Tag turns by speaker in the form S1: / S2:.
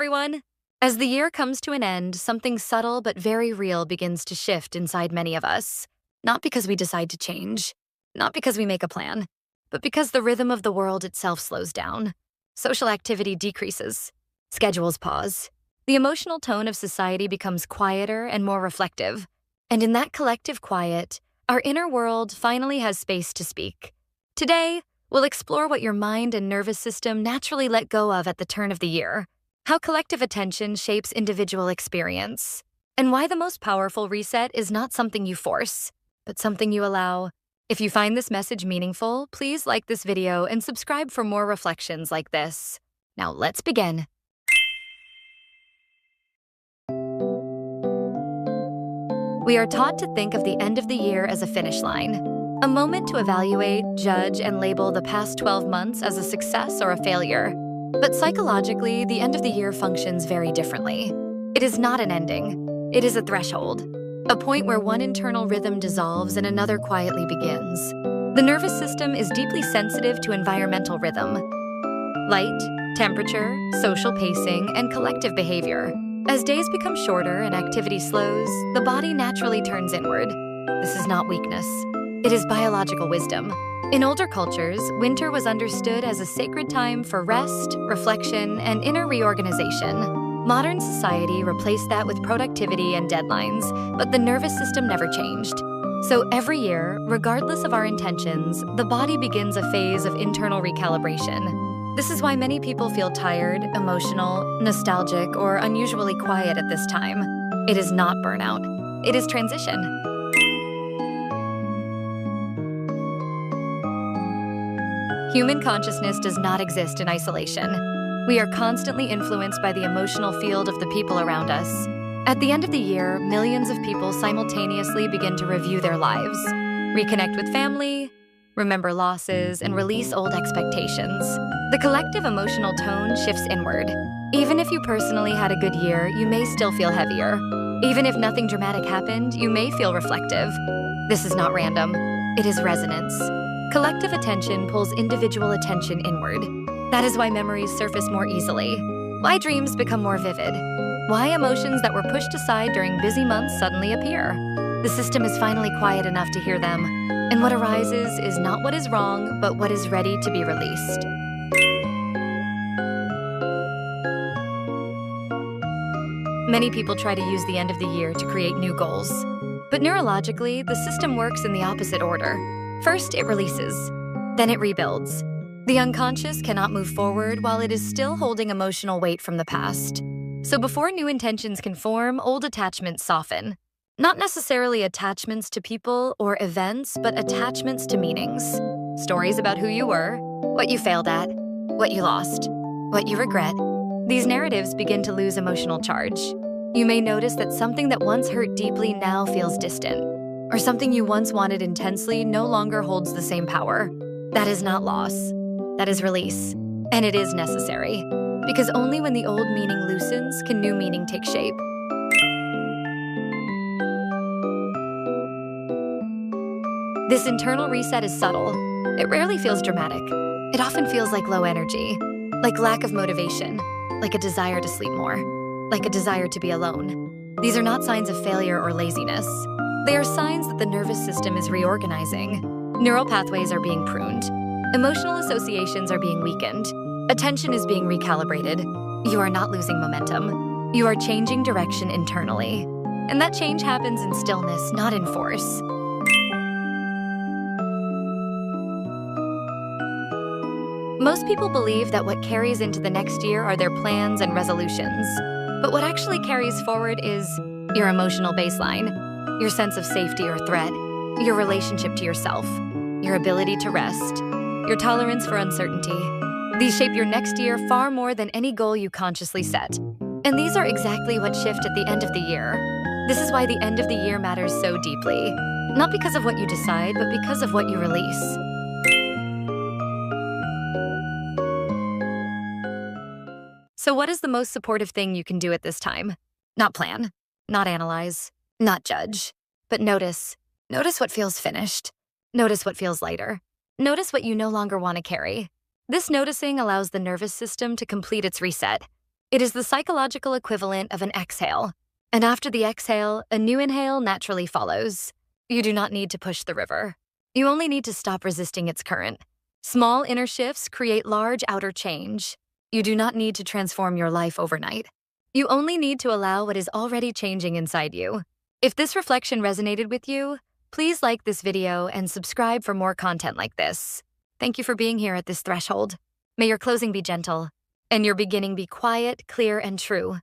S1: everyone! As the year comes to an end, something subtle but very real begins to shift inside many of us. Not because we decide to change, not because we make a plan, but because the rhythm of the world itself slows down. Social activity decreases, schedules pause. The emotional tone of society becomes quieter and more reflective. And in that collective quiet, our inner world finally has space to speak. Today, we'll explore what your mind and nervous system naturally let go of at the turn of the year, how collective attention shapes individual experience, and why the most powerful reset is not something you force, but something you allow. If you find this message meaningful, please like this video and subscribe for more reflections like this. Now let's begin. We are taught to think of the end of the year as a finish line, a moment to evaluate, judge, and label the past 12 months as a success or a failure. But psychologically, the end of the year functions very differently. It is not an ending. It is a threshold, a point where one internal rhythm dissolves and another quietly begins. The nervous system is deeply sensitive to environmental rhythm, light, temperature, social pacing, and collective behavior. As days become shorter and activity slows, the body naturally turns inward. This is not weakness. It is biological wisdom. In older cultures, winter was understood as a sacred time for rest, reflection, and inner reorganization. Modern society replaced that with productivity and deadlines, but the nervous system never changed. So every year, regardless of our intentions, the body begins a phase of internal recalibration. This is why many people feel tired, emotional, nostalgic, or unusually quiet at this time. It is not burnout. It is transition. Human consciousness does not exist in isolation. We are constantly influenced by the emotional field of the people around us. At the end of the year, millions of people simultaneously begin to review their lives, reconnect with family, remember losses, and release old expectations. The collective emotional tone shifts inward. Even if you personally had a good year, you may still feel heavier. Even if nothing dramatic happened, you may feel reflective. This is not random. It is resonance. Collective attention pulls individual attention inward. That is why memories surface more easily, why dreams become more vivid, why emotions that were pushed aside during busy months suddenly appear. The system is finally quiet enough to hear them, and what arises is not what is wrong, but what is ready to be released. Many people try to use the end of the year to create new goals. But neurologically, the system works in the opposite order. First, it releases. Then it rebuilds. The unconscious cannot move forward while it is still holding emotional weight from the past. So before new intentions can form, old attachments soften. Not necessarily attachments to people or events, but attachments to meanings. Stories about who you were, what you failed at, what you lost, what you regret. These narratives begin to lose emotional charge. You may notice that something that once hurt deeply now feels distant, or something you once wanted intensely no longer holds the same power. That is not loss. That is release. And it is necessary, because only when the old meaning loosens can new meaning take shape. This internal reset is subtle. It rarely feels dramatic. It often feels like low energy, like lack of motivation, like a desire to sleep more, like a desire to be alone. These are not signs of failure or laziness. They are signs that the nervous system is reorganizing. Neural pathways are being pruned. Emotional associations are being weakened. Attention is being recalibrated. You are not losing momentum. You are changing direction internally. And that change happens in stillness, not in force. Most people believe that what carries into the next year are their plans and resolutions. But what actually carries forward is your emotional baseline, your sense of safety or threat, your relationship to yourself, your ability to rest, your tolerance for uncertainty. These shape your next year far more than any goal you consciously set. And these are exactly what shift at the end of the year. This is why the end of the year matters so deeply. Not because of what you decide, but because of what you release. So what is the most supportive thing you can do at this time? Not plan, not analyze, not judge, but notice. Notice what feels finished. Notice what feels lighter. Notice what you no longer want to carry. This noticing allows the nervous system to complete its reset. It is the psychological equivalent of an exhale. And after the exhale, a new inhale naturally follows. You do not need to push the river. You only need to stop resisting its current. Small inner shifts create large outer change. You do not need to transform your life overnight. You only need to allow what is already changing inside you. If this reflection resonated with you, please like this video and subscribe for more content like this. Thank you for being here at this threshold. May your closing be gentle and your beginning be quiet, clear, and true.